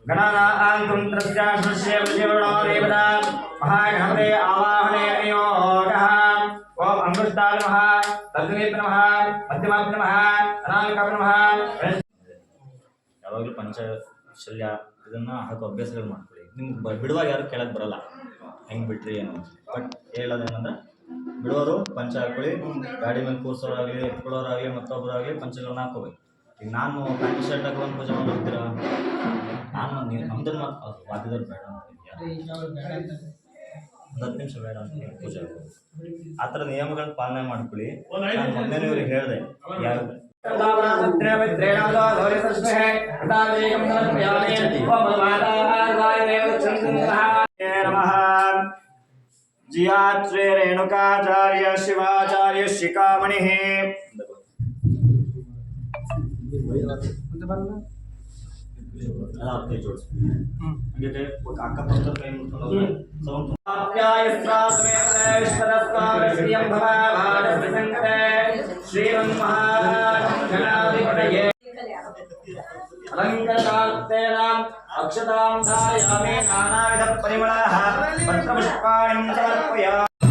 गणानां त्रस्याश्रस्य विजयवर्णो देवता महागणपते आवाहने नियोगः ओम अंगुष्ठाय नमः तद्विनेत्र नमः मध्यमाभ्य नमः अनामिकाभ्य नमः ಯಾವಾಗಲೂ ಪಂಚಶಲ್ಯ ಇದನ್ನ ಹಾಕೋ ಅಭ್ಯಾಸಗಳು ಮಾಡ್ಕೊಳ್ಳಿ. ನಿಮ್ಗೆ ಬಿಡುವಾಗ ಯಾರು ಕೇಳಕ್ಕೆ ಬರಲ್ಲ ಹೆಂಗೆ ಬಿಟ್ರಿ ಏನು, ಬಟ್ ಹೇಳೋದೇನಂದ್ರೆ ಬಿಡೋರು ಪಂಚ ಹಾಕೊಳ್ಳಿ, ಗಾಡಿ ಮೇಲೆ ಕೂರ್ಸೋರಾಗಲಿ ಎತ್ಕೊಳ್ಳೋರಾಗಲಿ ಮತ್ತೊಬ್ಬರಾಗಲಿ ಪಂಚಗಳನ್ನ ಹಾಕೋಬೇಕು. ಈಗ ನಾನು ಪ್ಯಾಂಟ್ ಶರ್ಟ್ ಹಾಕೊಂಡು ಪೂಜೆ ಮಾಡಿರ್ತೀರ, ನಾನು ನಮ್ದನ್ನು ಮಾತು ವಾದ್ಯದವ್ರು ಬೇಡ ಅಂತ 10 ನಿಮಿಷ ಬೇಡ ಅಂತ ಪೂಜೆ ಹಾಕೋದು. ಆ ಥರ ನಿಯಮಗಳನ್ನ ಪಾಲನೆ ಮಾಡ್ಕೊಳ್ಳಿ. ನಾನು ಮೊನ್ನೆ ಇವ್ರಿಗೆ ಹೇಳಿದೆ ಯಾರು जियात्रे रेणुकाचार्य शिवाचार्य शिखामणि अक्षतां धारयामि नानाविध परिमलः पत्रपुष्पाणि समर्पयामि।